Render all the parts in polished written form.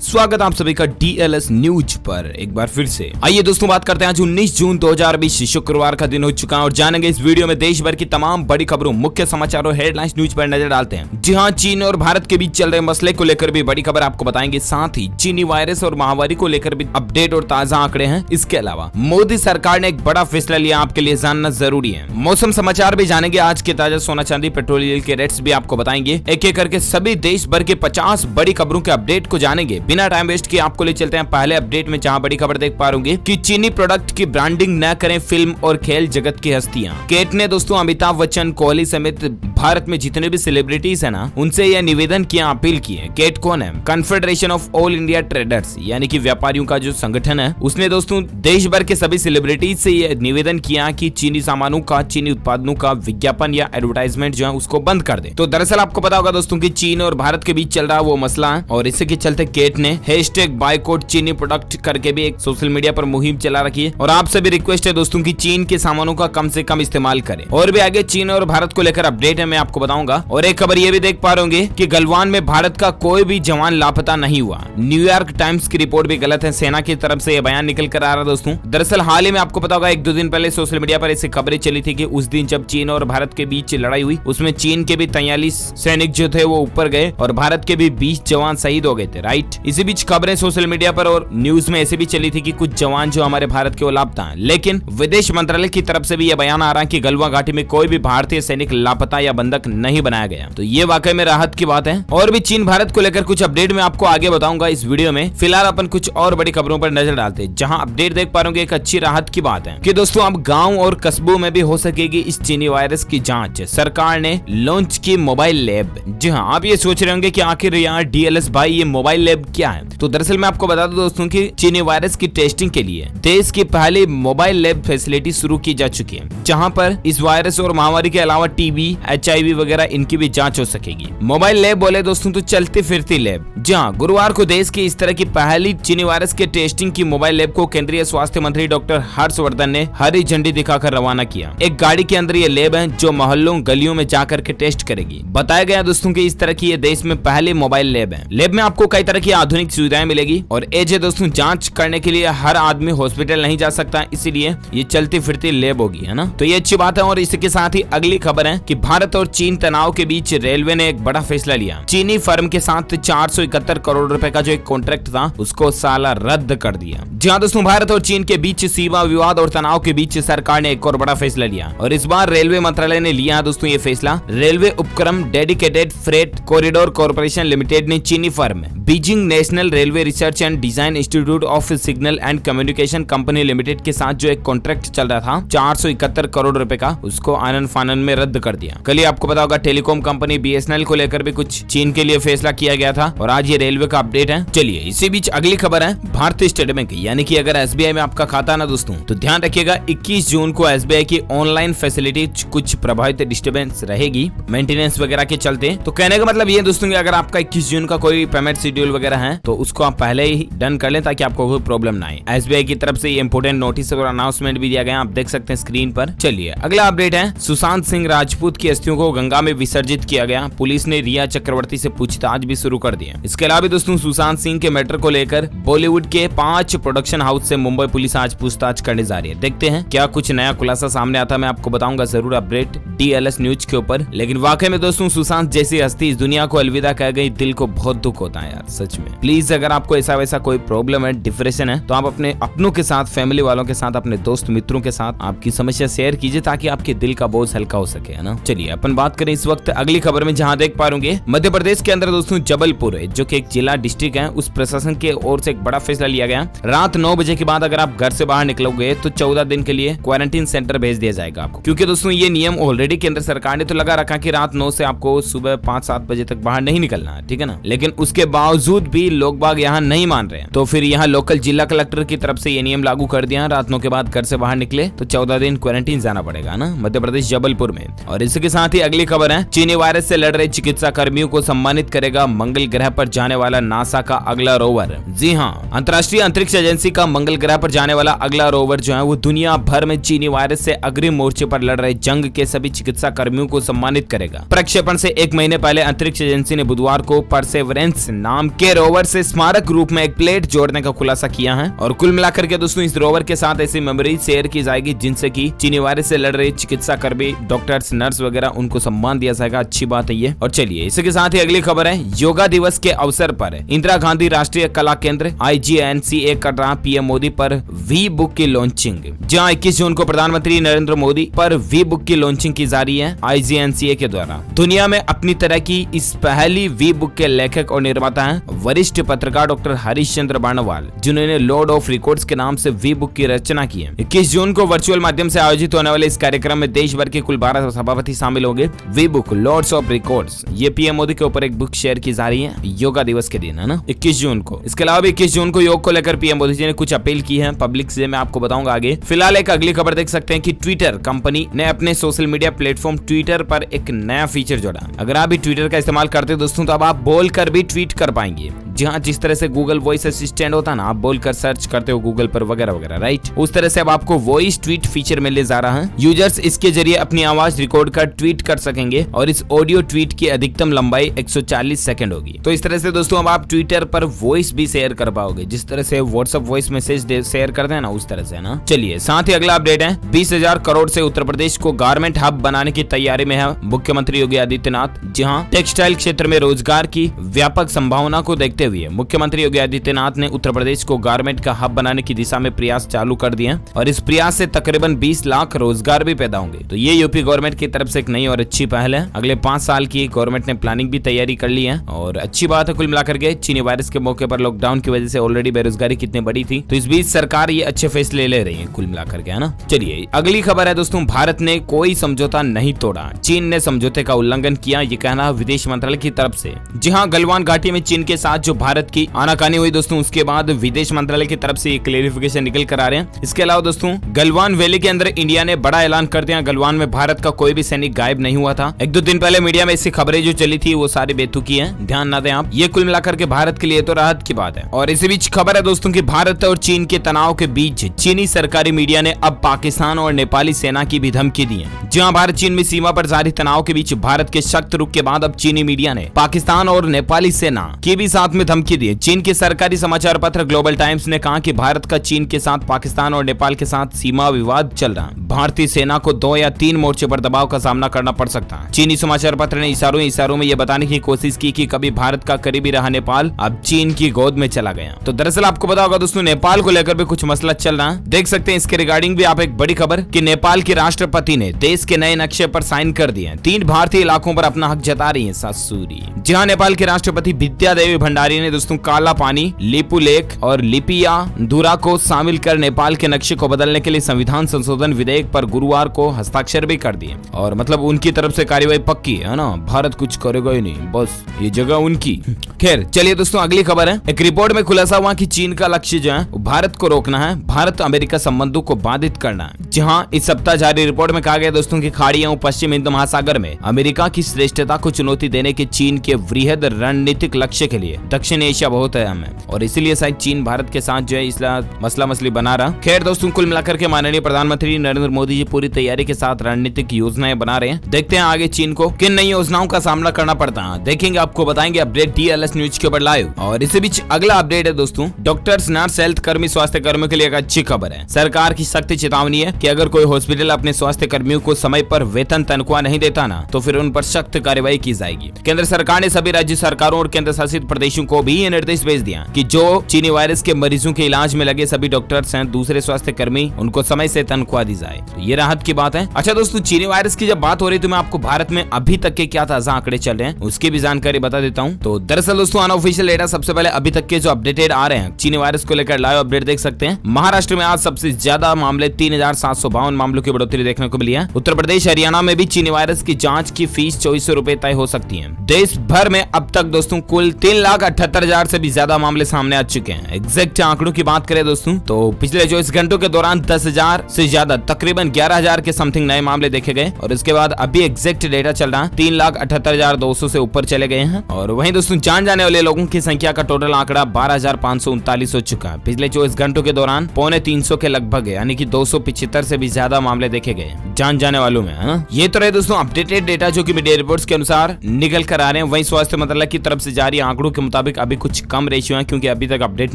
स्वागत आप सभी का DLS न्यूज पर एक बार फिर से। आइए दोस्तों बात करते हैं आज 19 जून 2020 शुक्रवार का दिन हो चुका है और जानेंगे इस वीडियो में देश भर की तमाम बड़ी खबरों, मुख्य समाचारों, हेडलाइंस न्यूज पर नजर डालते हैं। जी हां, चीन और भारत के बीच चल रहे मसले को लेकर भी बड़ी खबर आपको बताएंगे, साथ ही चीनी वायरस और महामारी को लेकर भी अपडेट और ताजा आंकड़े हैं। इसके अलावा मोदी सरकार ने एक बड़ा फैसला लिया, आपके लिए जानना जरूरी है। मौसम समाचार भी जानेंगे, आज के ताजा सोना चांदी पेट्रोल डीजल के रेट्स भी आपको बताएंगे। एक एक करके सभी देश भर के 50 बड़ी खबरों के अपडेट को जानेंगे। बिना टाइम वेस्ट किए आपको ले चलते हैं पहले अपडेट में, जहां बड़ी खबर देख पा रहे कि चीनी प्रोडक्ट की ब्रांडिंग न करें फिल्म और खेल जगत की हस्तियां। केट ने दोस्तों अमिताभ बच्चन, कोहली समेत भारत में जितने भी सेलिब्रिटीज है ना, उनसे यह निवेदन किया, अपील की है। केट कौन है? Confederation of all India traders यानी कि व्यापारियों का जो संगठन है, उसने दोस्तों देश भर के सभी सेलिब्रिटीज से यह निवेदन किया कि चीनी सामानों का, चीनी उत्पादनों का विज्ञापन या एडवर्टाइजमेंट जो है उसको बंद कर दे। तो दरअसल आपको पता होगा दोस्तों कि चीन और भारत के बीच चल रहा वो मसला है और इसी के चलते केट ने #बायकॉट चीनी प्रोडक्ट करके भी एक सोशल मीडिया पर मुहिम चला रखी है और आप सभी रिक्वेस्ट है दोस्तों कि चीन के सामानों का कम से कम इस्तेमाल करें। और भी आगे चीन और भारत को लेकर अपडेट है, मैं आपको बताऊंगा। और एक खबर ये भी देख पा रहे होंगे कि गलवान में भारत का कोई भी जवान लापता नहीं हुआ। न्यूयॉर्क टाइम्स की रिपोर्ट भी गलत है, सेना की तरफ से यह बयान निकल कर आ रहा है दोस्तों। दरअसल हाल ही में आपको पता होगा 1-2 दिन पहले सोशल मीडिया पर ऐसी खबरें चली थी कि उस दिन जब चीन और भारत के बीच लड़ाई हुई, उसमें चीन के भी 43 सैनिक जो थे वो ऊपर गए और भारत के भी 20 जवान शहीद हो गए थे, राइट। इसी बीच खबरें सोशल मीडिया पर और न्यूज में ऐसे भी चली थी कि कुछ जवान जो हमारे भारत के वो लापता हैं, लेकिन विदेश मंत्रालय की तरफ से भी यह बयान आ रहा है कि गलवा घाटी में कोई भी भारतीय सैनिक लापता या बंधक नहीं बनाया गया। तो ये वाकई में राहत की बात है। और भी चीन भारत को लेकर कुछ अपडेट में आपको आगे बताऊंगा इस वीडियो में। फिलहाल अपन कुछ और बड़ी खबरों पर नजर डालते हैं, जहां अपडेट देख पा रहे होंगे। एक अच्छी राहत की बात है कि दोस्तों अब गाँव और कस्बों में भी हो सकेगी इस चीनी वायरस की जाँच। सरकार ने लॉन्च की मोबाइल लैब। जी हाँ, आप ये सोच रहे होंगे कि आखिर यार DLS भाई ये मोबाइल लैब क्या है? तो दरअसल मैं आपको बता दूं दोस्तों कि चीनी वायरस की टेस्टिंग के लिए देश की पहली मोबाइल लैब फैसिलिटी शुरू की जा चुकी है, जहां पर इस वायरस और महामारी के अलावा TB, HIV वगैरह इनकी भी जांच हो सकेगी। मोबाइल लैब बोले दोस्तों तो चलती फिरती लैब। जहां गुरुवार को देश की इस तरह की पहली चीनी वायरस के टेस्टिंग की मोबाइल लैब को केंद्रीय स्वास्थ्य मंत्री डॉक्टर हर्षवर्धन ने हरी झंडी दिखाकर रवाना किया। एक गाड़ी के अंदर ये लैब है जो मोहल्लों गलियों में जाकर के टेस्ट करेगी। बताया गया दोस्तों की इस तरह की ये देश में पहली मोबाइल लैब है। लैब में आपको कई तरह की आधुनिक सुविधाएं मिलेगी और एजे दोस्तों जांच करने के लिए हर आदमी हॉस्पिटल नहीं जा सकता, इसीलिए ये चलती फिरती लैब होगी, है ना। तो ये अच्छी बात है। और इसके साथ ही अगली खबर है कि भारत और चीन तनाव के बीच रेलवे ने एक बड़ा फैसला लिया। चीनी फर्म के साथ 471 करोड़ रुपए का जो एक कॉन्ट्रैक्ट था उसको साला रद्द कर दिया। जी हाँ दोस्तों, भारत और चीन के बीच सीमा विवाद और तनाव के बीच सरकार ने एक और बड़ा फैसला लिया और इस बार रेलवे मंत्रालय ने लिया दोस्तों ये फैसला। रेलवे उपक्रम dedicated freight corridor corporation limited ने चीनी firm Beijing national railway research and design institute of signal and communication company limited के साथ जो एक कॉन्ट्रैक्ट चल रहा था 471 करोड़ रुपए का, उसको आनन फानन में रद्द कर दिया। कल ही आपको पता होगा टेलीकॉम कंपनी BSNL को लेकर भी कुछ चीन के लिए फैसला किया गया था और आज ये रेलवे का अपडेट है। चलिए इसी बीच अगली खबर है भारतीय स्टेट बैंक की, यानी कि अगर SBI में आपका खाता ना दोस्तों तो ध्यान रखिएगा 21 जून को SBI की ऑनलाइन फैसिलिटी कुछ प्रभावित डिस्टर्बेंस रहेगी मेंटेनेंस वगैरह के चलते। तो कहने का मतलब ये दोस्तों कि अगर आपका 21 जून का कोई पेमेंट शेड्यूल वगैरह है तो उसको आप पहले ही डन कर लें ताकि आपको कोई प्रॉब्लम ना आए। SBI की तरफ से ये इंपोर्टेंट नोटिस और अनाउंसमेंट भी दिया गया, आप देख सकते हैं स्क्रीन पर। चलिए अगला अपडेट है, सुशांत सिंह राजपूत की अस्थियों को गंगा में विसर्जित किया गया। पुलिस ने रिया चक्रवर्ती से पूछताछ भी शुरू कर दी है। इसके अलावा दोस्तों सुशांत सिंह के मैटर को लेकर बॉलीवुड के 5 प्रोडक्शन हाउस से मुंबई पुलिस आज पूछताछ करने जा रही है। देखते हैं क्या कुछ नया खुलासा सामने आता है, मैं आपको बताऊंगा जरूर अपडेट DLS न्यूज के ऊपर। लेकिन वाकई में दोस्तों सुशांत जैसी हस्ती इस दुनिया को अलविदा कह गई, दिल को बहुत दुख होता है यार, सच में। प्लीज अगर आपको ऐसा वैसा कोई प्रॉब्लम है, डिप्रेशन है, तो आप अपने अपनों के साथ, फैमिली वालों के साथ, अपने दोस्त मित्रों के साथ आपकी समस्या शेयर कीजिए ताकि आपके दिल का बोझ हल्का हो सके, है ना। चलिए अपन बात करें इस वक्त अगली खबर में, जहां देख पा रहे मध्य प्रदेश के अंदर दोस्तों जबलपुर जो कि एक जिला डिस्ट्रिक्ट है, उस प्रशासन के ओर से एक बड़ा फैसला लिया गया। रात 9 बजे के बाद अगर आप घर से बाहर निकलोगे तो 14 दिन के लिए क्वारंटीन सेंटर भेज दिया जाएगा आपको, क्योंकि दोस्तों ये नियम ऑलरेडी केंद्र सरकार ने तो लगा रखा कि रात 9 से आपको सुबह 5-7 बजे तक बाहर नहीं निकलना है, ठीक है ना। लेकिन उसके बावजूद भी लोग बाग यहाँ नहीं मान रहे हैं, तो फिर यहाँ लोकल जिला कलेक्टर की तरफ से ये नियम लागू कर दिया। रात 9 के बाद घर से बाहर निकले तो 14 दिन क्वारंटीन जाना पड़ेगा ना, मध्य प्रदेश जबलपुर में। और इसके साथ ही अगली खबर है, चीनी वायरस से लड़ रहे चिकित्सा कर्मियों को सम्मानित करेगा मंगल ग्रह पर जाने वाला नासा का अगला रोवर। जी हाँ, अंतर्राष्ट्रीय अंतरिक्ष एजेंसी का मंगल ग्रह पर जाने वाला अगला रोवर जो है वो दुनिया भर में चीनी वायरस से अग्रिम मोर्चे पर लड़ रहे जंग के सभी चिकित्सा कर्मियों को सम्मानित करेगा। प्रक्षेपण से 1 महीने पहले अंतरिक्ष एजेंसी ने बुधवार को परसेवरेंस नाम के रोवर से स्मारक रूप में एक प्लेट जोड़ने का खुलासा किया है। और कुल मिलाकर के दोस्तों इस रोवर के साथ ऐसी मेमोरी शेयर की जाएगी जिनसे कि चीनी वायरस से लड़ रहे चिकित्सा कर्मी, डॉक्टर्स, नर्स वगैरह उनको सम्मान दिया जाएगा। अच्छी बात है ये। और चलिए इसी के साथ ही अगली खबर है, योगा दिवस के अवसर पर इंदिरा गांधी राष्ट्रीय कला केंद्र IGNCA कर रहा पीएम मोदी पर वी बुक की लॉन्चिंग। जहां 21 जून को प्रधानमंत्री नरेंद्र मोदी पर वी बुक की लॉन्चिंग की जा रही है IGNCA के द्वारा। दुनिया में अपनी तरह की इस पहली वी बुक के लेखक और निर्माता हैं वरिष्ठ पत्रकार डॉक्टर हरीश चंद्र बाणवाल, जिन्होंने लॉर्ड ऑफ रिकॉर्ड्स के नाम से वी बुक की रचना की है। 21 जून को वर्चुअल माध्यम से आयोजित होने वाले इस कार्यक्रम में देश भर के कुल 12 सभापति शामिल होंगे। We book lords of records ये पीएम मोदी के ऊपर एक बुक शेयर की जा रही है योगा दिवस के दिन, है ना, 21 जून को। इसके अलावा भी 21 जून को योग को लेकर पीएम मोदी जी ने कुछ अपील की है पब्लिक से, मैं आपको बताऊंगा आगे। फिलहाल एक अगली खबर देख सकते हैं कि ट्विटर कंपनी ने अपने सोशल मीडिया प्लेटफॉर्म ट्विटर पर एक नया फीचर जोड़ा। अगर आप भी ट्विटर का इस्तेमाल करते हो दोस्तों तो अब आप बोलकर भी ट्वीट कर पाएंगे। जहां जिस तरह से गूगल वॉइस असिस्टेंट होता है ना, आप बोलकर सर्च करते हो गूगल पर वगैरह वगैरह, राइट, उस तरह से अब आपको वॉइस ट्वीट फीचर मिलने जा रहा है। यूजर्स इसके जरिए अपनी आवाज रिकॉर्ड कर ट्वीट कर सकेंगे और इस ऑडियो ट्वीट की अधिकतम लंबाई 140 सेकंड होगी। तो इस तरह से दोस्तों अब आप ट्विटर पर वॉइस भी शेयर कर पाओगे, जिस तरह से व्हाट्सएप वॉइस मैसेज शेयर करते हैं ना, उस तरह से ना। चलिए साथ ही अगला अपडेट है, 20,000 करोड़ से उत्तर प्रदेश को गारमेंट हब बनाने की तैयारी में है मुख्यमंत्री योगी आदित्यनाथ। जहां टेक्सटाइल क्षेत्र में रोजगार की व्यापक संभावना को देखते हुए मुख्यमंत्री योगी आदित्यनाथ ने उत्तर प्रदेश को गारमेंट का हब बनाने की दिशा में प्रयास चालू कर दिए हैं और इस प्रयास से तकरीबन 20 लाख रोजगार भी पैदा होंगे। तो ये यूपी गवर्नमेंट की तरफ से एक नई और अच्छी पहल है। अगले 5 साल की गवर्नमेंट ने प्लानिंग भी तैयारी कर ली है और अच्छी बात है। कुल मिलाकर के चीनी वायरस के मौके पर लॉकडाउन की वजह से ऑलरेडी बेरोजगारी कितनी बड़ी थी, तो इस बीच सरकार ये अच्छे फैसले ले रही है कुल मिलाकर के, है ना। चलिए अगली खबर है दोस्तों, भारत ने कोई समझौता नहीं तोड़ा, चीन ने समझौते का उल्लंघन किया, ये कहना विदेश मंत्रालय की तरफ से। जी हाँ, गलवान घाटी में चीन के साथ जो भारत की आनाकानी हुई दोस्तों, उसके बाद विदेश मंत्रालय की तरफ से ये क्लेरिफिकेशन निकल कर आ रहे हैं। इसके अलावा दोस्तों गलवान वैली के अंदर इंडिया ने बड़ा ऐलान कर दिया, गलवान में भारत का कोई भी सैनिक गायब नहीं हुआ था। 1-2 दिन पहले मीडिया में ऐसी खबरें जो चली थी वो सारी बेतुकी हैं, ध्यान ना दें आप। ये कुल मिलाकर के भारत के लिए तो राहत की बात है। और इसी बीच खबर है दोस्तों कि भारत और चीन के तनाव के बीच चीनी सरकारी मीडिया ने अब पाकिस्तान और नेपाली सेना की भी धमकी दी है। जहां भारत चीन में सीमा पर जारी तनाव के बीच भारत के सख्त रुख के बाद अब चीनी मीडिया ने पाकिस्तान और नेपाली सेना की भी साथ में धमकी दी है। चीन के सरकारी समाचार पत्र ग्लोबल टाइम्स ने कहा कि भारत का चीन के साथ पाकिस्तान और नेपाल के साथ सीमा विवाद चल रहा है, भारतीय सेना को 2 या 3 मोर्चे पर दबाव का सामना करना पड़ सकता है। चीनी समाचार पत्र ने इशारों में यह बताने की कोशिश की कि कभी भारत का करीबी रहा नेपाल अब चीन की गोद में चला गया। तो दरअसल आपको पता होगा दोस्तों नेपाल को लेकर भी कुछ मसला चल रहा है, देख सकते हैं इसके रिगार्डिंग भी आप एक बड़ी खबर कि नेपाल के राष्ट्रपति ने देश के नए नक्शे पर साइन कर दिए। 3 भारतीय इलाकों पर अपना हक जता रही है सासुरी। जहां नेपाल के राष्ट्रपति विद्या देवी भंडारी ने दोस्तों काला पानी, लिपू लेक और लिपिया धुरा को शामिल कर नेपाल के नक्शे को बदलने के लिए संविधान संशोधन विधेयक पर गुरुवार को हस्ताक्षर भी कर दिए। और मतलब उनकी तरफ से कार्यवाही पक्की है ना, भारत कुछ करेगा ही नहीं, बस ये जगह उनकी। खैर चलिए दोस्तों अगली खबर है, एक रिपोर्ट में खुलासा हुआ कि चीन का लक्ष्य जो है भारत को रोकना है, भारत अमेरिका संबंधों को बाधित करना है। जहां इस सप्ताह जारी रिपोर्ट में कहा गया दोस्तों की खाड़ियों पश्चिम हिंद महासागर में अमेरिका की श्रेष्ठता को चुनौती देने के चीन के वृहद रणनीतिक लक्ष्य के लिए दक्षिण एशिया बहुत अहम है और इसीलिए शायद चीन भारत के साथ जो है इसला मसला मसली बना रहा। खैर दोस्तों कुल मिलाकर के माननीय प्रधानमंत्री नरेंद्र मोदी जी पूरी तैयारी के साथ रणनीतिक योजनाएं बना रहे हैं। देखते हैं आगे चीन को किन नई योजनाओं का सामना करना पड़ता है, देखेंगे, आपको बताएंगे अपडेट DLS न्यूज के ऊपर लाइव। और इसी बीच अगला अपडेट है दोस्तों, डॉक्टर्स, नर्स, हेल्थ कर्मी, स्वास्थ्य कर्मियों के लिए एक अच्छी खबर है। सरकार की सख्त चेतावनी है कि अगर कोई हॉस्पिटल अपने स्वास्थ्य कर्मियों को समय पर वेतन तनख्वाह नहीं देता ना, तो फिर उन पर सख्त कार्रवाई की जाएगी। केंद्र सरकार ने सभी राज्य सरकारों और केंद्र शासित प्रदेशों को भी ये निर्देश भेज दिया कि जो चीनी वायरस के मरीजों के इलाज में लगे सभी डॉक्टर्स हैं, दूसरे स्वास्थ्य कर्मी, उनको समय से तनख्वाह दी जाए। तो ये राहत की बात है। अच्छा दोस्तों, चीनी वायरस की जब बात हो रही तो मैं आपको भारत में अभी तक के क्या ताजा आंकड़े चल रहे हैं उसकी भी जानकारी बता देता हूँ। तो दरअसल दोस्तों अनऑफिशियल डेटा सबसे पहले अभी तक के जो अपडेटेड आ रहे हैं चीनी वायरस को लेकर लाइव अपडेट देख सकते हैं। महाराष्ट्र में आज सबसे ज्यादा मामले 3752 मामलों की बढ़ोतरी देखने को मिली है। उत्तर प्रदेश, हरियाणा में भी चीनी वायरस की जांच की फीस 2400 रुपए तय हो सकती है। देश भर में अब तक दोस्तों कुल 3,78,000 से भी ज्यादा मामले सामने आ चुके हैं। एग्जैक्ट आंकड़ों की बात करें दोस्तों तो पिछले 24 घंटों के दौरान 10,000 से ज्यादा तकरीबन 11,000 के समथिंग नए मामले देखे गए और इसके बाद अभी एग्जैक्ट डेटा चल रहा है 3,78,200 से ऊपर चले गए हैं। और वहीं दोस्तों जान जाने वाले लोगों की संख्या का टोटल आंकड़ा 12,539 हो चुका है। पिछले 24 घंटों के दौरान 250 के लगभग है, यानी कि 275 से भी ज्यादा मामले देखे गए जान जाने वालों में, है ना। ये तो रहे दोस्तों अपडेटेड डेटा जो कि मीडिया रिपोर्ट्स के अनुसार निकल कर आ रहे हैं। वहीं स्वास्थ्य मंत्रालय की तरफ से जारी आंकड़ों के मुताबिक मुताबिक अभी कुछ कम रेशियो है, क्योंकि अभी तक अपडेट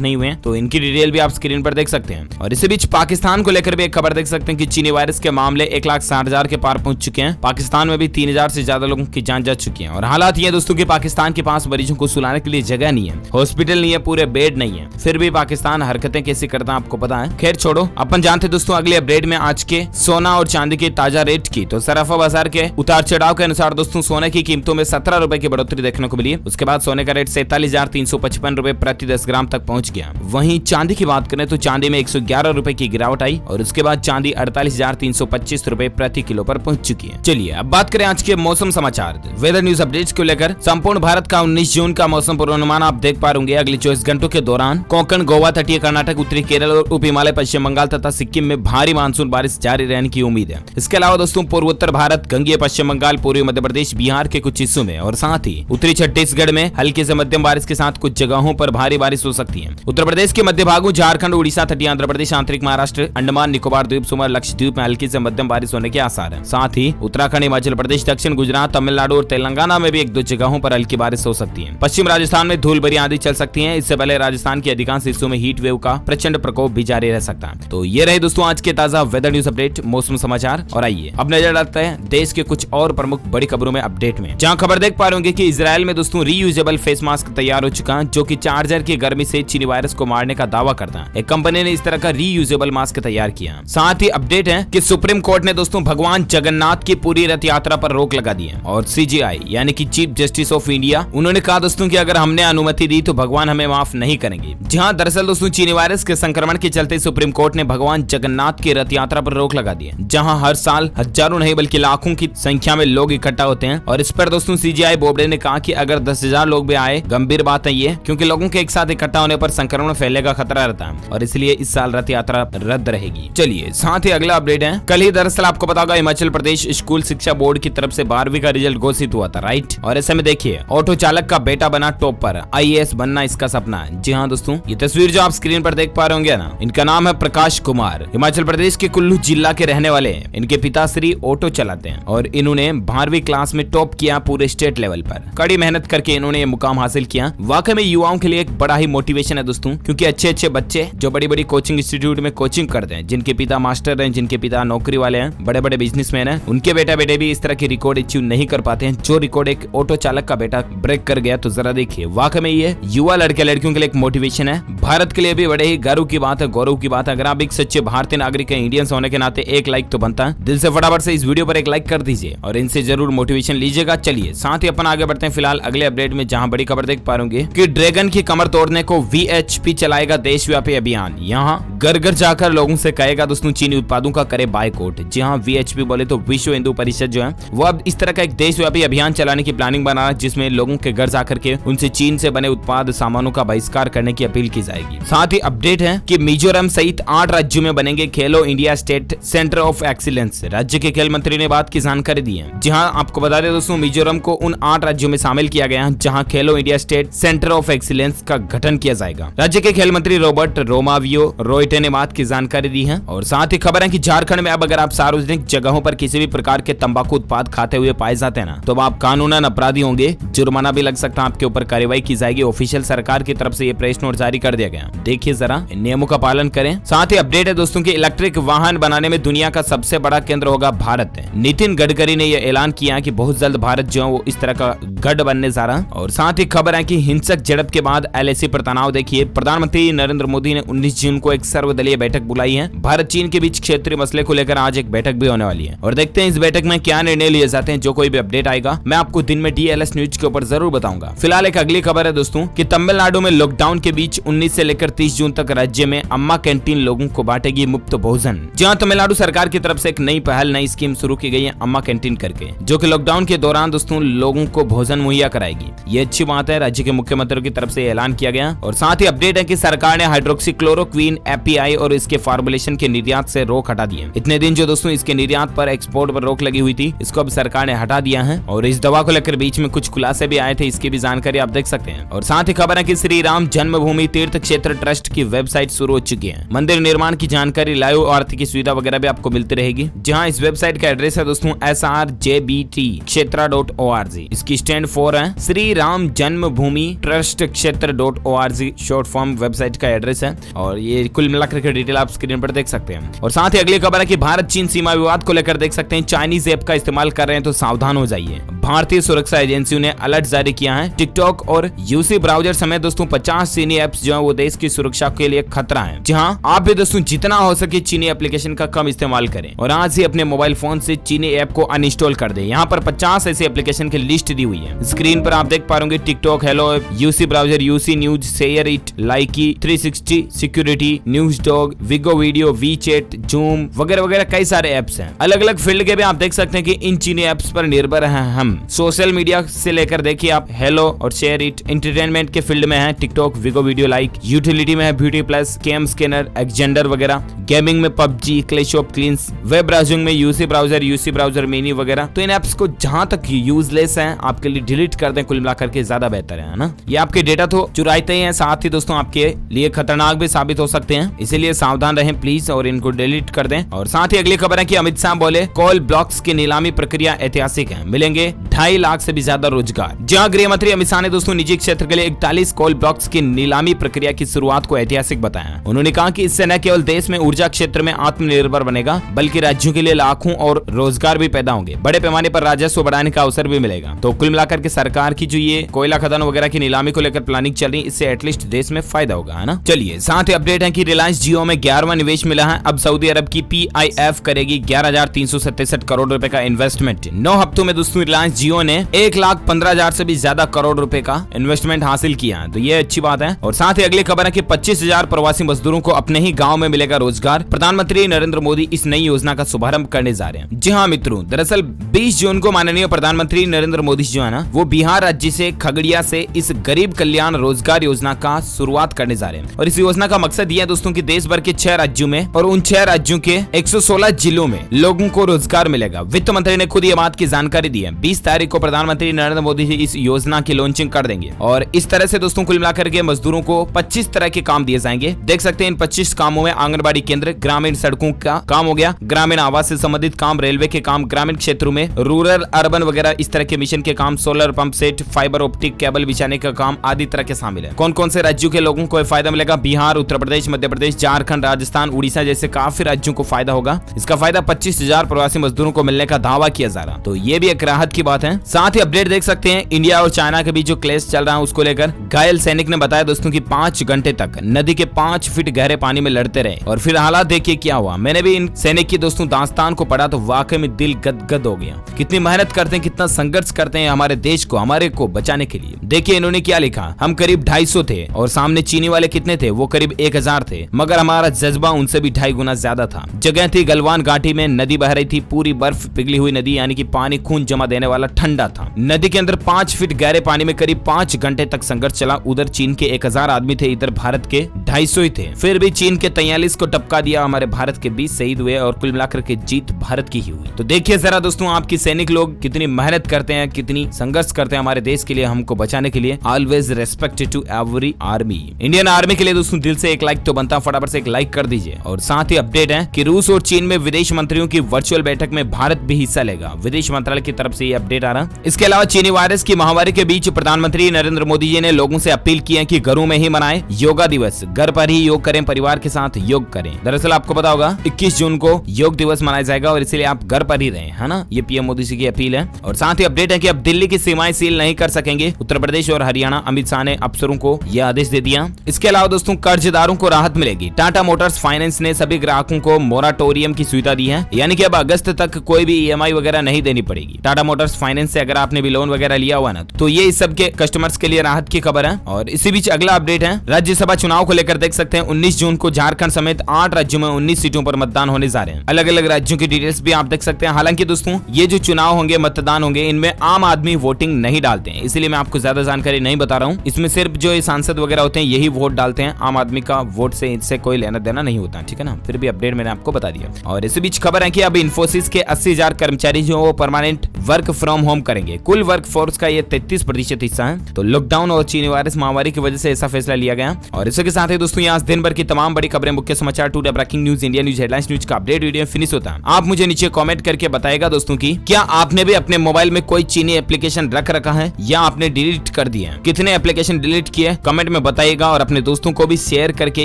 नहीं हुए हैं, तो इनकी डिटेल भी आप स्क्रीन पर देख सकते हैं। और इसी बीच पाकिस्तान को लेकर भी एक खबर देख सकते हैं कि चीनी वायरस के मामले 1,60,000 के पार पहुंच चुके हैं। पाकिस्तान में भी 3,000 से ज्यादा लोगों की जान जा चुकी है। और हालात ये दोस्तों कि पाकिस्तान के पास मरीजों को सुलाने के लिए जगह नहीं है, हॉस्पिटल नहीं है, पूरे बेड नहीं है, फिर भी पाकिस्तान हरकतें कैसी करता है आपको पता है। खैर छोड़ो, अपन जानते दोस्तों अगले अपडेट में आज के सोना और चांदी के ताजा रेट की। तो सराफा बाजार के उतार चढ़ाव के अनुसार दोस्तों सोने की कीमतों में 17 रुपए की बढ़ोतरी देखने को मिली। उसके बाद सोने का रेट 47,355 रुपए प्रति 10 ग्राम तक पहुंच गया। वहीं चांदी की बात करें तो चांदी में 111 रुपए की गिरावट आई और उसके बाद चांदी 48,325 रुपए प्रति किलो पर पहुंच चुकी है। चलिए अब बात करें आज के मौसम समाचार वेदर न्यूज अपडेट्स को लेकर। संपूर्ण भारत का 19 जून का मौसम पूर्वानुमान आप देख पा होंगे। अगले 24 घंटों के दौरान कोंकण, गोवा, तटीय कर्नाटक, उत्तरी केरल और उप हिमालय, पश्चिम बंगाल तथा सिक्किम में भारी मानसून बारिश जारी रहने की उम्मीद है। इसके अलावा दोस्तों पूर्वोत्तर भारत, गंगीय पश्चिम बंगाल, पूर्वी मध्य प्रदेश, बिहार के कुछ हिस्सों में और साथ ही उत्तरी छत्तीसगढ़ में हल्की से मध्यम बारिश के साथ कुछ जगहों पर भारी बारिश हो सकती है। उत्तर प्रदेश के मध्य भागों, झारखंड, उड़ीसा, तटीय आंध्र प्रदेश, आंतरिक महाराष्ट्र, अंडमान निकोबार द्वीप समूह, लक्षद्वीप में हल्की से मध्यम बारिश होने के आसार है। साथ ही उत्तराखंड, हिमाचल प्रदेश, दक्षिण गुजरात, तमिलनाडु और तेलंगाना में भी एक दो जगहों पर हल्की बारिश हो सकती है। पश्चिम राजस्थान में धूल भरी आंधी चल सकती है। इससे पहले राजस्थान के अधिकांश हिस्सों में हीट वेव का प्रचंड प्रकोप भी जारी रह सकता है। तो ये रहे दोस्तों आज के ताजा वेदर न्यूज अपडेट, मौसम समाचार। और आइए अब नजर डालते हैं देश के कुछ और प्रमुख बड़ी खबरों में अपडेट में, जहां खबर देख पा रहे होंगे कि इजराइल में दोस्तों रीयूजेबल फेस मास्क तैयार हो चुका है, जो कि चार्जर की गर्मी से चीनी वायरस को मारने का दावा करता है। एक कंपनी ने इस तरह का रीयूजेबल मास्क तैयार किया। साथ ही अपडेट है कि सुप्रीम कोर्ट ने दोस्तों भगवान जगन्नाथ की पूरी रथ यात्रा पर रोक लगा दी है। और CJI यानी कि चीफ जस्टिस ऑफ इंडिया, उन्होंने कहा दोस्तों कि अगर हमने अनुमति दी तो भगवान हमें माफ नहीं करेंगे। जहां दरअसल दोस्तों चीनी वायरस के संक्रमण के चलते सुप्रीम कोर्ट ने भगवान जगन्नाथ की रथ यात्रा पर रोक लगा दी है, जहां हर साल हजारों नहीं बल्कि लाखों की संख्या में लोग इकट्ठा होते हैं। और इस पर दोस्तों CJI बोबडे ने कहा कि अगर 10,000 लोग भी आए, गंभीर बात है ये, क्योंकि लोगों के एक साथ इकट्ठा होने पर संक्रमण फैलने का खतरा रहता है और इसलिए इस साल रथ यात्रा रद्द रहेगी। चलिए साथ ही अगला अपडेट है, कल ही दरअसल आपको पता होगा हिमाचल प्रदेश स्कूल शिक्षा बोर्ड की तरफ से 12वीं का रिजल्ट घोषित हुआ था, राइट। और ऐसे में देखिए ऑटो चालक का बेटा बना टॉपर, IAS बनना इसका सपना है। जी हाँ दोस्तों, ये तस्वीर जो आप स्क्रीन पर देख पा रहे होंगे ना, इनका नाम है प्रकाश कुमार, हिमाचल प्रदेश के कुल्लू जिला के रहने वाले हैं। इनके पिताश्री ऑटो चलाते हैं और इन्होंने 12वीं क्लास में टॉप किया पूरे स्टेट लेवल पर। कड़ी मेहनत करके इन्होंने ये मुकाम हासिल किया। वाकई में युवाओं के लिए एक बड़ा ही मोटिवेशन है दोस्तों, क्योंकि अच्छे अच्छे बच्चे जो बड़ी बड़ी कोचिंग इंस्टीट्यूट में कोचिंग करते हैं, जिनके पिता मास्टर हैं, जिनके पिता नौकरी वाले हैं, बड़े बड़े बिजनेसमैन हैं, उनके बेटा बेटे भी इस तरह की रिकॉर्ड अचीव नहीं कर पाते हैं जो रिकॉर्ड एक ऑटो चालक का बेटा ब्रेक कर गया। तो जरा देखिए, वाकई में ये युवा लड़के लड़कियों के लिए एक मोटिवेशन है। भारत के लिए भी बड़े ही गर्व की बात है, गौरव की बात है। अगर आप एक सच्चे भारतीय नागरिक हैं, इंडियंस होने के नाते एक लाइक तो बनता है। दिल से फटाफट से इस वीडियो पर एक लाइक कर दीजिए और इनसे जरूर मोटिवेशन लीजिएगा। चलिए साथ ही अपन आगे बढ़ते हैं फिलहाल अगले अपडेट में, जहां बड़ी खबर देख पा रहे कि ड्रैगन की कमर तोड़ने को VHP चलाएगा देशव्यापी अभियान। यहाँ घर घर जाकर लोगों से कहेगा दोस्तों चीनी उत्पादों का करे बायकॉट। जी हाँ, VHP बोले तो विश्व हिंदू परिषद जो है वो अब इस तरह का एक देशव्यापी अभियान चलाने की प्लानिंग बना रहा है, जिसमें लोगों के घर जाकर के उनसे चीन से बने उत्पाद सामानों का बहिष्कार करने की अपील की जाएगी। साथ ही अपडेट है कि मिजोरम सहित 8 राज्यों में बनेंगे खेलो India state centre of excellence. राज्य के खेल मंत्री ने बात की जानकारी दी है। जी हाँ, आपको बता दें दोस्तों, मिजोरम को उन 8 राज्यों में शामिल किया गया है जहां खेलो India state centre of excellence का गठन किया जाएगा। राज्य के खेल मंत्री रॉबर्ट रोमावियो रोइटे ने बात की जानकारी दी है। और साथ ही खबर है कि झारखंड में अब अगर आप सार्वजनिक जगहों पर किसी भी प्रकार के तंबाकू उत्पाद खाते हुए पाए जाते हैं ना, तो आप कानूनन अपराधी होंगे, जुर्माना भी लग सकता है, आपके ऊपर कार्रवाई की जाएगी। ऑफिशियल सरकार की तरफ से ये प्रेस नोट जारी कर दिया गया। देखिए जरा, नियमों का पालन करें। साथ ही अपडेट है दोस्तों कि इलेक्ट्रिक वाहन बनाने में दुनिया का सबसे बड़ा केंद्र होगा भारत। नितिन गडकरी ने यह ऐलान किया कि बहुत जल्द भारत जो है वो इस तरह का गढ़ बनने जा रहा है। और साथ ही खबर है कि हिंसक झड़प के बाद LAC पर तनाव। देखिए, प्रधानमंत्री नरेंद्र मोदी ने 19 जून को एक सर्वदलीय बैठक बुलाई है। भारत चीन के बीच क्षेत्रीय मसले को लेकर आज एक बैठक भी होने वाली है और देखते हैं इस बैठक में क्या निर्णय लिए जाते हैं। जो कोई भी अपडेट आएगा मैं आपको दिन में DLS न्यूज के ऊपर जरूर बताऊंगा। फिलहाल एक अगली खबर है दोस्तों कि तमिलनाडु में लॉकडाउन के बीच 19 से लेकर 30 जून तक राज्य में अम्मा कैंटीन लोगों को बांटेगी मुफ्त भोजन। जहां तमिलनाडु सरकार की तरफ से एक नई पहल, नई स्कीम शुरू की गई है अम्मा कैंटीन करके, जो कि लॉकडाउन के दौरान दोस्तों लोगों को भोजन मुहैया कराएगी। ये अच्छी बात है, राज्य के मुख्यमंत्री की तरफ से ऐलान किया गया। और साथ ही अपडेट है कि सरकार ने हाइड्रोक्सीक्लोरोक्वीन API एपीआई और इसके फॉर्मुलेशन के निर्यात से रोक हटा दी है। इतने दिन जो दोस्तों इसके निर्यात पर एक्सपोर्ट पर रोक लगी हुई थी, इसको अब सरकार ने हटा दिया है। और इस दवा को लेकर बीच में कुछ खुलासे भी आए थे, इसकी भी जानकारी आप देख सकते हैं। और साथ ही खबर है कि श्री राम जन्मभूमि तीर्थ क्षेत्र ट्रस्ट की वेबसाइट शुरू हो चुकी है। मंदिर निर्माण की जानकारी, लाइव आरती की सुविधा वगैरह भी आपको मिलती रहेगी। जहां इस वेबसाइट का एड्रेस है दोस्तों srjbt-kshetra.org। इसकी स्टैंड फॉर है श्री राम जन्मभूमि ट्रस्ट क्षेत्र.org, शॉर्ट फॉर्म वेबसाइट का एड्रेस है। और ये कुल मिलाकर के डिटेल आप स्क्रीन पर देख सकते हैं। और साथ ही अगली खबर है कि भारत चीन सीमा विवाद को लेकर देख सकते हैं चाइनीज ऐप का इस्तेमाल कर रहे हैं तो सावधान हो जाइए। भारतीय सुरक्षा एजेंसियों ने अलर्ट जारी किया है। टिकटॉक और यूसी ब्राउजर समेत दोस्तों 50 चीनी ऐप्स जो है वो देश की सुरक्षा के लिए खतरा है। जहां आप भी दोस्तों जितना हो सके चीनी एप्लीकेशन का कम इस्तेमाल करें और आज ही अपने मोबाइल फोन से चीनी ऐप को अनइंस्टॉल कर दें। यहाँ पर 50 ऐसी एप्लीकेशन की लिस्ट दी हुई है। स्क्रीन पर आप देख पा रहे TikTok, Helo app, UC browser, UC News, SHAREit, Likee, 360 security, NewsDog, Vigo video, WeChat, Zoom वगैरह वगैरह कई सारे ऐप्स हैं। अलग अलग फील्ड के भी आप देख सकते हैं कि इन चीनी ऐप्स पर निर्भर हैं हम। सोशल मीडिया से लेकर देखिए आप हेलो और शेयर इट, एंटरटेनमेंट के फील्ड में है टिकटॉक, विगो वीडियो, लाइक, यूटिलिटी में है ब्यूटी प्लस, कैम स्कैनर, एक्जेंडर वगैरह, गेमिंग में PUBG, clash of क्लींस, web browsing में यूसी ब्राउजर मिनी वगैरह। तो इन ऐप्स को जहां तक यूजलेस है आपके लिए डिलीट कर दें, कुल मिलाकर के ज्यादा बेहतर है ना। ये आपके डेटा तो चुराते ही हैं, साथ ही दोस्तों आपके लिए खतरनाक भी साबित हो सकते हैं, इसीलिए सावधान रहें प्लीज और इनको डिलीट कर दें। और साथ ही अगली खबर है कि अमित शाह बोले कोल ब्लॉक्स की नीलामी प्रक्रिया ऐतिहासिक है, मिलेंगे 2.5 लाख से भी ज्यादा रोजगार। जहां गृह मंत्री अमित शाह ने दोस्तों निजी क्षेत्र के लिए 41 कोल ब्लॉक्स की नीलामी प्रक्रिया की शुरुआत को ऐतिहासिक बताया। उन्होंने कहा कि इससे न केवल देश में ऊर्जा क्षेत्र में आत्मनिर्भर बनेगा बल्कि राज्यों के लिए लाखों और रोजगार भी पैदा होंगे, बड़े पैमाने पर राजस्व बढ़ाने का अवसर भी मिलेगा। तो कुल मिलाकर के सरकार की जो ये कोयला खदान वगैरह की नीलामी को लेकर प्लानिंग चल रही है, इससे एटलीस्ट देश में फायदा होगा, है ना। चलिए साथ ही अपडेट है कि रिलायंस जियो में 11वां निवेश मिला है। अब सऊदी अरब की PIF करेगी 11,367 करोड़ रुपए का इन्वेस्टमेंट। 9 हफ्तों में दोस्तों रिलायंस जियो ने 1,15,000 से भी ज्यादा करोड़ रुपए का इन्वेस्टमेंट हासिल किया है, तो ये अच्छी बात है। और साथ ही अगली खबर है कि 25,000 प्रवासी मजदूरों को अपने ही गांव में मिलेगा रोजगार। प्रधानमंत्री नरेंद्र मोदी इस नई योजना का शुभारंभ करने जा रहे हैं। जी हाँ मित्रों, दरअसल 20 जून को माननीय प्रधानमंत्री नरेंद्र मोदी जो है ना, वो बिहार राज्य से खगड़िया से इस गरीब कल्याण रोजगार योजना का शुरुआत करने जा रहे हैं। और इस योजना का मकसद यह है दोस्तों कि देश भर के 6 राज्यों में और उन 6 राज्यों के 116 जिलों में लोगों को रोजगार मिलेगा। वित्त मंत्री ने खुद ये बात की जानकारी दी है। 20 तारीख को प्रधानमंत्री नरेंद्र मोदी इस योजना की लॉन्चिंग कर देंगे और इस तरह से दोस्तों कुल मिलाकर के मजदूरों को 25 तरह के काम दिए जाएंगे। देख सकते हैं इन 25 कामों में आंगनबाड़ी केंद्र, ग्रामीण सड़कों का काम हो गया, ग्रामीण आवास से संबंधित काम, रेलवे के काम, ग्रामीण क्षेत्रों में रूरल अर्बन वगैरह इस तरह के मिशन के काम, solar pump set, fibre optic cable बिछाने का काम आदि तरह के शामिल है। कौन कौन से राज्यों के लोगों को फायदा मिलेगा? बिहार, उत्तर प्रदेश, मध्य प्रदेश, झारखंड, राजस्थान, उड़ीसा जैसे काफी राज्यों को फायदा होगा। इसका फायदा 25,000 प्रवासी मजदूरों को मिलने का दावा किया जा रहा, तो ये भी एक राहत की बात है। साथ ही अपडेट देख सकते हैं इंडिया और चाइना के बीच जो क्लेश चल रहा है उसको लेकर घायल सैनिक ने बताया दोस्तों कि 5 घंटे तक नदी के 5 फीट गहरे पानी में लड़ते रहे और फिर हालात देखिए क्या हुआ। मैंने भी इन सैनिक की दोस्तों दास्तान को पढ़ा तो वाकई में दिल गदगद हो गया। कितनी मेहनत करते हैं, कितना संघर्ष करते हैं हमारे देश को, हमारे को बचाने के लिए। देखिए इन्होंने क्या लिखा, हम करीब 250 थे और सामने चीनी वाले कितने थे, वो करीब 1000 थे, मगर हमारा जज्बा उनसे भी 2.5 गुना ज्यादा था। जगह थी गलवान घाटी में, नदी बह रही थी, पूरी बर्फ पिघली हुई नदी, यानी कि पानी खून जमा देने वाला ठंडा था। नदी के अंदर 5 फीट गहरे पानी में करीब 5 घंटे तक संघर्ष चला। उधर चीन के 1000 आदमी थे, इधर भारत के 250 ही थे। फिर भी चीन के 43 को टपका दिया, हमारे भारत के 20 शहीद हुए और कुल मिलाकर के जीत भारत की ही हुई। तो देखिए जरा दोस्तों आपकी सैनिक लोग कितनी मेहनत करते हैं, कितनी संघर्ष करते हैं हमारे देश के लिए, हमको बचाने के लिए। Always respect to every army. Indian army के लिए दोस्तों दिल से एक लाइक तो बनता, फटाफट से एक लाइक कर दीजिए। और साथ ही अपडेट है कि रूस और चीन में विदेश मंत्रियों की वर्चुअल बैठक में भारत भी हिस्सा लेगा। विदेश मंत्रालय की तरफ से ये अपडेट आ रहा। इसके अलावा चीनी वायरस की महामारी के बीच प्रधानमंत्री नरेंद्र मोदी जी ने लोगों से अपील की है कि घरों में ही मनाएं योगा दिवस, घर पर ही योग करें, परिवार के साथ योग करें। दरअसल आपको पता होगा 21 जून को योग दिवस मनाया जाएगा और इसलिए आप घर पर ही रहें, है ना। ये पीएम मोदी जी की अपील है। और साथ ही अपडेट है कि अब दिल्ली की सीमाएं सील नहीं कर सकेंगे उत्तर प्रदेश और हरियाणा। अमित शाह ने अफसरों को यह आदेश दे दिया। इसके अलावा दोस्तों कर्जदारों को राहत मिलेगी। टाटा मोटर्स फाइनेंस ने सभी ग्राहकों को मोराटोरियम की सुविधा दी है, यानी कि अब अगस्त तक कोई भी EMI वगैरह नहीं देनी पड़ेगी। टाटा मोटर्स फाइनेंस से अगर आपने भी लोन वगैरह लिया हुआ ना, तो ये इस सब के कस्टमर्स के लिए राहत की खबर है। और इसी बीच अगला अपडेट है, राज्यसभा चुनाव को लेकर लेकर देख सकते हैं 19 जून को झारखंड समेत 8 राज्यों में 19 सीटों पर मतदान होने जा रहे हैं। अलग अलग राज्यों की डिटेल्स भी आप देख सकते हैं। हालांकि दोस्तों ये जो चुनाव होंगे, मतदान होंगे, इनमें आम आदमी वोटिंग नहीं डालते हैं, इसलिए मैं आपको ज्यादा जानकारी नहीं बता रहा हूँ। इसमें सिर्फ जो सांसद वगैरह होते हैं यही वोट डालते हैं, आम आदमी का वोट से इससे कोई लेना देना नहीं होता, ठीक है ना। फिर भी अपडेट मैंने आपको बता दिया। और इसी बीच खबर है कि अब इन्फोसिस के 80,000 कर्मचारी जो वो परमानेंट वर्क फ्रॉम होम करेंगे। कुल वर्क फोर्स का ये 33% हिस्सा है। तो लॉकडाउन और चीनी वायरस महामारी की वजह से ऐसा फैसला लिया गया। और इसके साथ ही दोस्तों आज दिन भर की तमाम बड़ी खबरें, मुख्य समाचार, today breaking news, India news, headlines news का अपडेट वीडियो फिनिश होता है। आप मुझे नीचे कमेंट करके बताएगा दोस्तों की क्या आपने भी अपने मोबाइल में कोई चीनी एप्लीकेशन रख रखा है या आपने डिलीट कर दिया है। कितने एप्लीकेशन डिलीट किए कमेंट में बताइएगा और अपने दोस्तों को भी शेयर करके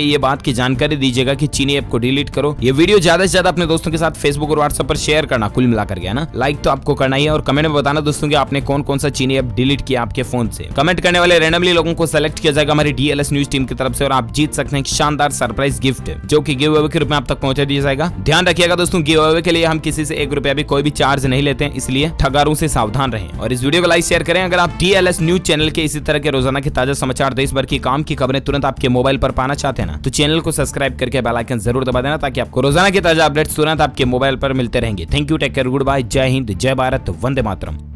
ये बात की जानकारी दीजिएगा कि चीनी ऐप को डिलीट करो। ये वीडियो ज्यादा से ज्यादा अपने दोस्तों के साथ फेसबुक और व्हाट्सएप पर शेयर करना, कुल मिलाकर गया ना। लाइक तो आपको करना ही है और कमेंट में बताना दोस्तों कि आपने कौन कौन सा चीनी ऐप डिलीट किया आपके फोन से। कमेंट करने वाले रैंडमली लोगों को सेलेक्ट किया जाएगा हमारी DLS न्यूज टीम की तरफ से और आप जीत सकते हैं शानदार सरप्राइज गिफ्ट जो कि गिव अवे के रूप में आप तक पहुंचा दिया जाएगा। ध्यान रखिएगा दोस्तों, गिव अवे के लिए हम किसी से 1 रुपया भी कोई भी चार्ज नहीं लेते हैं, इसलिए ठगारों से सावधान रहें और इस वीडियो को लाइक शेयर करें। अगर आप DLS न्यूज चैनल के इसी तरह के रोजाना के ताजा समाचार, देश भर की काम की खबरें तुरंत आपके मोबाइल पर पाना चाहते हैं ना, तो चैनल को सब्सक्राइब करके बेल आइकन जरूर दबा देना ताकि आपको रोजाना के ताजा अपडेट्स तुरंत आपके मोबाइल पर मिलते रहेंगे। Thank you, take care, good bye, जय हिंद, जय भारत, वंदे मातरम।